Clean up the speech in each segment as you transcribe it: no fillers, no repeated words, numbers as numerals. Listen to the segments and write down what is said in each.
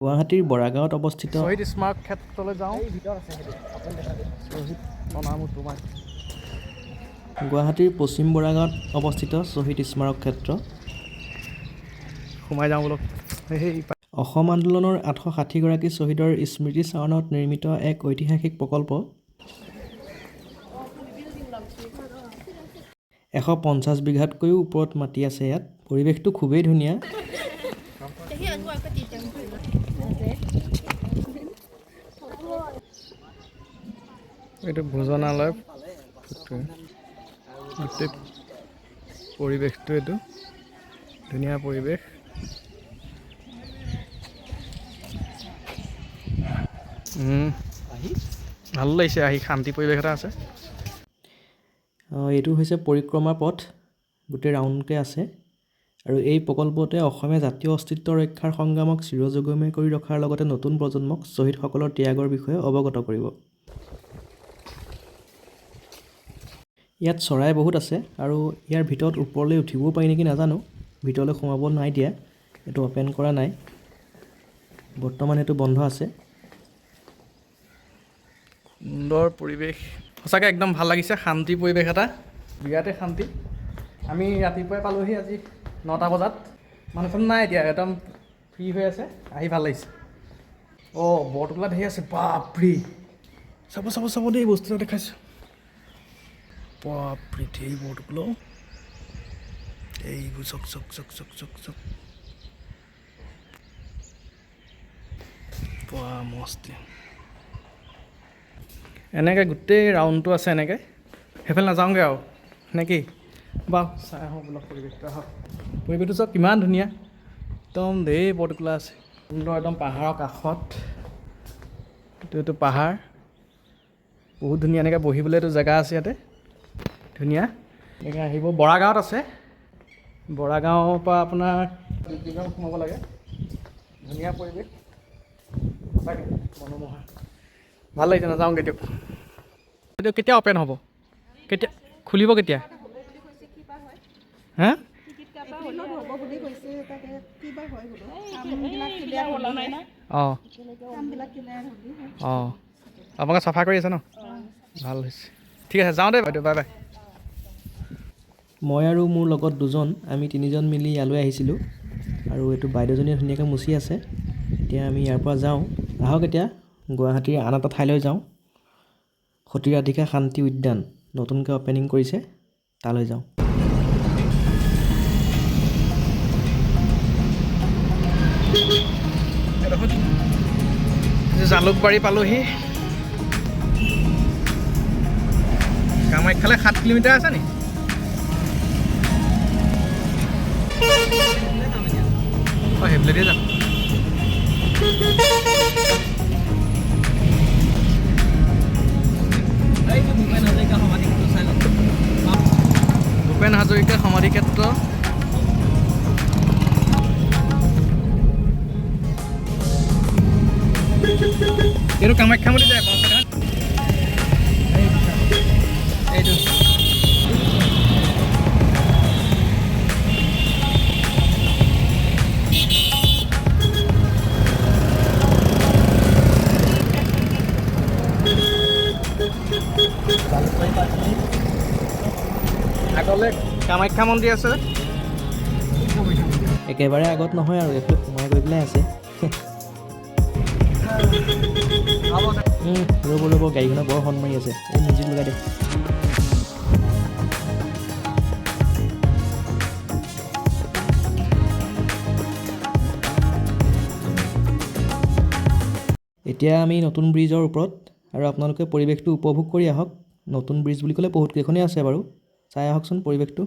গুৱাহাটীৰ বৰাগাঁৱত অৱস্থিত শ্বহীদ স্মাৰক ক্ষেত্ৰলৈ যাওঁ। এই ভিতৰত আছে শ্বহীদ অনামুতুমাই। গুৱাহাটীৰ পশ্চিম বৰাগাঁৱত অৱস্থিত শ্বহীদ স্মাৰক ক্ষেত্ৰ। সোমাই যাওঁ বোলক। অসম আন্দোলনৰ 860গৰাকী শ্বহীদৰ স্মৃতি চাৰণত নিৰ্মিত এক ঐতিহাসিক প্ৰকল্প। 150 বিঘাতকৈও ওপৰত মাটি আছে ইয়াত। পৰিৱেশটো খুবেই ধুনীয়া। এইটো ভোজনালয়। গোটেই পৰিৱেশটো এইটো ধুনীয়া পৰিৱেশ। ভাল লাগিছে আহি, শান্তি পৰিৱেশ এটা আছে। এইটো হৈছে পৰিক্ৰমা পথ, গোটেই ৰাউণ্ডকৈ আছে। আৰু এই প্ৰকল্পটোৱে অসমীয়া জাতীয় অস্তিত্ব ৰক্ষাৰ সংগ্ৰামক চিৰযুগমীয়া কৰি ৰখাৰ লগতে নতুন প্ৰজন্মক শ্বহীদসকলৰ ত্যাগৰ বিষয়ে অৱগত কৰিব। ইয়াত চৰাই বহুত আছে আৰু ইয়াৰ ভিতৰত ওপৰলৈ উঠিবও পাৰি নেকি নাজানো। ভিতৰলৈ সোমাব নাই দিয়া, এইটো অ'পেন কৰা নাই, বৰ্তমান এইটো বন্ধ আছে। সুন্দৰ পৰিৱেশ, সঁচাকৈ একদম ভাল লাগিছে। শান্তি পৰিৱেশ এটা, বিৰাটেই শান্তি। আমি ৰাতিপুৱাই পালোহি আজি 9টা বজাত। মানুহখন নাই এতিয়া, একদম ফ্ৰী হৈ আছে, আহি ভাল লাগিছে। বৰটোকোলা ধেৰ আছে, বাপৰি। চাব দেই, বস্তু এটা দেখাইছোঁ। বাপৰি ধেৰ বৰটোকোলা। এইবোৰ চক মস্তি। এনেকৈ গোটেই ৰাউণ্ডটো আছে এনেকৈ। সেইফালে নাযাওঁগৈ আৰু নে কি? বাৰু চাই আহোঁ বোলক পৰিৱেশটো। আহক, পৰিৱেশটো চব কিমান ধুনীয়া, একদম ধেৰ বৰটোকোলা আছে। সুন্দৰ, একদম পাহাৰৰ কাষত। এইটো পাহাৰ বহুত ধুনীয়া। এনেকৈ বহিবলৈ এইটো জেগা আছে ইয়াতে, ধুনীয়া। এনেকৈ আহিব, বৰাগাঁৱত আছে। বৰাগাঁৱৰ পৰা আপোনাৰ সোমাব লাগে। ধুনীয়া পৰিৱেশ, সঁচাকৈ মনোমোহা। ভাল লাগিছে, নাযাওঁগৈ দিয়ক। এইটো কেতিয়া অ'পেন হ'ব? কেতিয়া খুলিব? কেতিয়া? হা? আপোনালোকে চাফা কৰি আছে ন? ভাল হৈছে, ঠিক আছে, যাওঁ দেই বাইদেউ, বাই বাই। মই আৰু মোৰ লগত দুজন, আমি 3জন মিলি ইয়ালৈ আহিছিলোঁ। আৰু এইটো বাইদেউজনীয়ে ধুনীয়াকৈ মুচি আছে। এতিয়া আমি ইয়াৰ পৰা যাওঁ। আহক এতিয়া গুৱাহাটীৰ আন এটা ঠাইলৈ যাওঁ। সতীৰাধিকা শান্তি উদ্যান নতুনকৈ অ'পেনিং কৰিছে, তালৈ যাওঁ। জালুকবাৰী পালোহি। কামাখ্যালৈ 7 কিলোমিটাৰ আছে নি? সেইফালেদি যাম। ভূপেন হাজৰিকা সমাধি ক্ষেত্ৰ। এইটো কামাখ্যা মন্দিৰ যায়, এইটো আগলৈ কামাখ্যা মন্দিৰ আছে। একেবাৰে আগত নহয় আৰু, এইফালে সোমাই গৈ পেলাই আছে। ৰ'ব, গাড়ীখনে বৰ হৰ্ণ মাৰি আছে। এই মিউজিক লগাই দে। এতিয়া আমি নতুন ব্ৰিজৰ ওপৰত, আৰু আপোনালোকে পৰিৱেশটো উপভোগ কৰি আহক। নতুন ব্ৰিজ বুলি ক'লে বহুত কেইখনেই আছে বাৰু, চাই আহকচোন পৰিৱেশটো।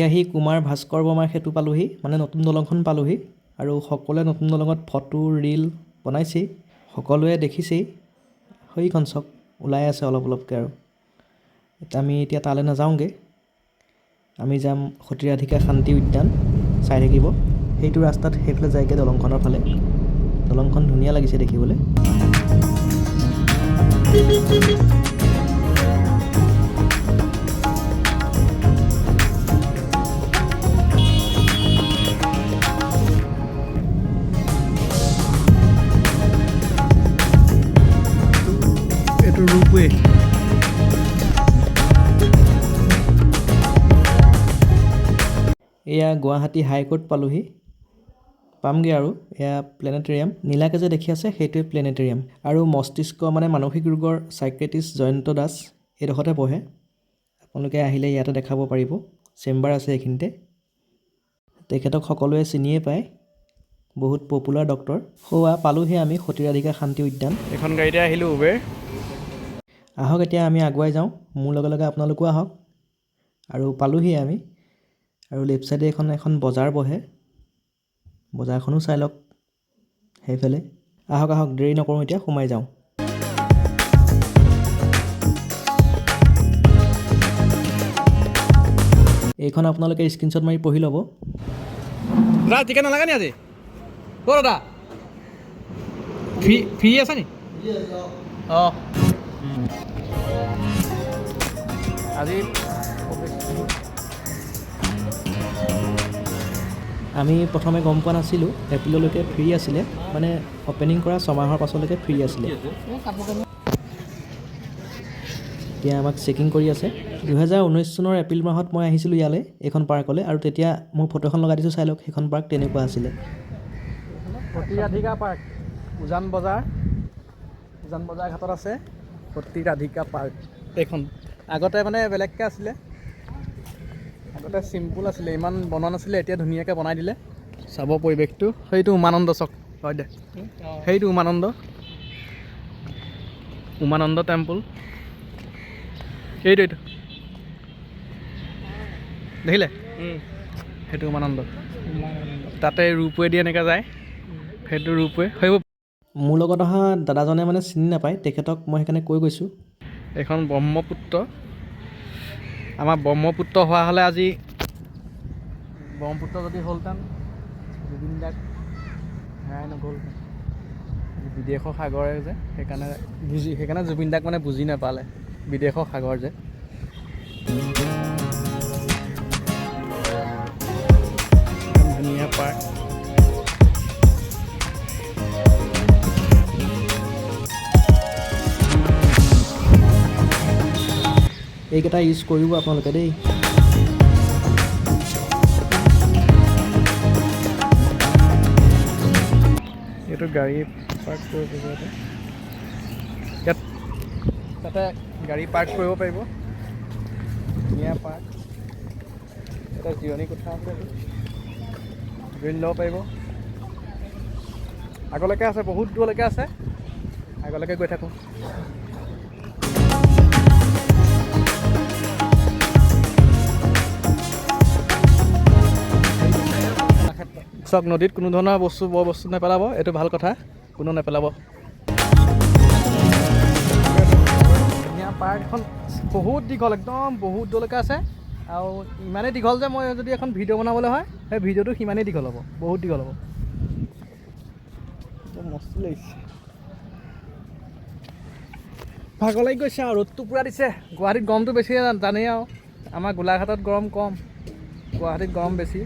আহি কুমাৰ ভাস্কৰ বৰ্মাৰ সেতু পালোহি, মানে নতুন দলংখন পালোহি। আৰু সকলোৱে নতুন দলঙত ফটো ৰীল বনাইছেই, সকলোৱে দেখিছেই। সেইখন চব ওলাই আছে অলপকৈ আৰু। আমি এতিয়া তালৈ নাযাওঁগৈ, আমি যাম সতিৰাধিকা শান্তি উদ্যান চাই থাকিব। সেইটো ৰাস্তাত সেইফালে যায়গৈ দলংখনৰ ফালে। দলংখন ধুনীয়া লাগিছে দেখিবলৈ। এইটো ৰোপৱে। এয়া গুৱাহাটী হাইকোৰ্ট পালোহি, পামগৈ আৰু। এয়া প্লেনেটেৰিয়াম, নীলাকে যে দেখি আছে সেইটোৱে প্লেনেটেৰিয়াম। আৰু মস্তিষ্ক মানে মানসিক ৰোগৰ চাইক্ৰেটিষ্ট জয়ন্ত দাস এইডোখৰতে পঢ়ে। আপোনালোকে আহিলে ইয়াতে দেখাব পাৰিব, চেম্বাৰ আছে এইখিনিতে। তেখেতক সকলোৱে চিনিয়ে পায়, বহুত পপুলাৰ ডক্টৰ। সৌৱা পালোহি আমি সতিৰাধিকা শান্তি উদ্যান। এখন গাড়ীতে আহিলোঁ উবেৰ। আহক এতিয়া আমি আগুৱাই যাওঁ, মোৰ লগে লগে আপোনালোকো আহক। আৰু পালোহি আমি। আৰু লেফ্ট ছাইডে এখন বজাৰ বহে, বজাৰখনো চাই লওক সেইফালে। আহক আহক, দেৰি নকৰোঁ, এতিয়া সোমাই যাওঁ। এইখন আপোনালোকে স্ক্ৰীনশ্বট মাৰি পঢ়ি ল'ব। দাদা টিকেট নালাগে নি আজি? ক'ত দাদা? ফ্ৰী আছে নি? অঁ আজি আমি প্ৰথমে গম পোৱা নাছিলোঁ, এপ্ৰিললৈকে ফ্ৰী আছিলে, মানে অ'পেনিং কৰা 6 মাহৰ পাছলৈকে ফ্ৰী আছিলে। এতিয়া আমাক চেকিং কৰি আছে। 2019 চনৰ এপ্ৰিল মাহত মই আহিছিলোঁ ইয়ালৈ, এইখন পাৰ্কলৈ, আৰু তেতিয়া মোৰ ফটো এখন লগাই দিছোঁ, চাই লওক সেইখন পাৰ্ক তেনেকুৱা আছিলে। সতিৰাধিকা পাৰ্ক, উজান বজাৰ ঘাটত আছে সতিৰাধিকা পাৰ্ক এইখন। আগতে মানে বেলেগকৈ আছিলে, আগতে চিম্পুল আছিলে, ইমান বনোৱা নাছিলে, এতিয়া ধুনীয়াকৈ বনাই দিলে। চাব পৰিৱেশটো, সেইটো উমানন্দ চক হয় দে, সেইটো উমানন্দ টেম্পল, এইটো দেখিলে, সেইটো উমানন্দ। তাতে ৰোপৱে দি এনেকৈ যায়, সেইটো ৰোপৱে। সেইবোৰ মোৰ লগত অহা দাদাজনে মানে চিনি নাপায় তেখেতক, মই সেইকাৰণে কৈ গৈছোঁ। এইখন ব্ৰহ্মপুত্ৰ, আমাৰ ব্ৰহ্মপুত্ৰ হোৱা হ'লে আজি, ব্ৰহ্মপুত্ৰ যদি হ'লহেঁতেন জুবিন দাক হেৰাই নগ'লহেঁতেন। বিদেশৰ সাগৰে যে, সেইকাৰণে জুবিন দাক মানে বুজি নাপালে, বিদেশৰ সাগৰ যে। ধুনীয়া পাৰ্ক। এইকেইটা ইউজ কৰিব আপোনালোকে দেই। এইটো গাড়ী পাৰ্ক কৰিব পাৰিব ইয়াত, তাতে গাড়ী পাৰ্ক কৰিব পাৰিব। ধুনীয়া পাৰ্ক, এটা জিৰণি কোঠা আছে, জিৰণি ল'ব পাৰিব। আগলৈকে আছে, বহুত দূৰলৈকে আছে, আগলৈকে গৈ থাকোঁ। চাওক, নদীত কোনো ধৰণৰ বৰ বস্তু নেপেলাব, এইটো ভাল কথা, কোনো নেপেলাব। ধুনীয়া পাৰ্ক এখন, বহুত দীঘল, একদম বহুত দূৰলৈকে আছে। আৰু ইমানেই দীঘল যে মই যদি এখন ভিডিঅ' বনাবলৈ হয়, সেই ভিডিঅ'টো সিমানেই দীঘল হ'ব, বহুত দীঘল হ'ব। মস্ত লাগিছে, ভাগৰ লাগি গৈছে আৰু, ৰ'দটো পূৰা দিছে। গুৱাহাটীত গৰমটো বেছি জানেই আৰু, আমাৰ গোলাঘাটত গৰম কম, গুৱাহাটীত গৰম বেছি,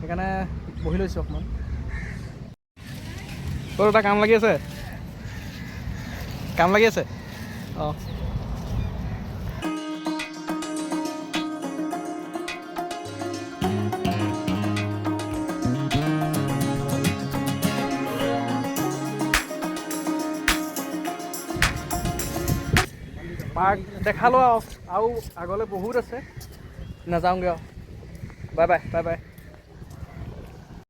সেইকাৰণে বহি লৈছোঁ অকণমান। তোৰ এটা কাম লাগি আছে, অঁ। পাৰ্ক দেখালোঁ আৰু আগলৈ বহুত আছে, নাযাওঁগৈ আৰু। Bye bye.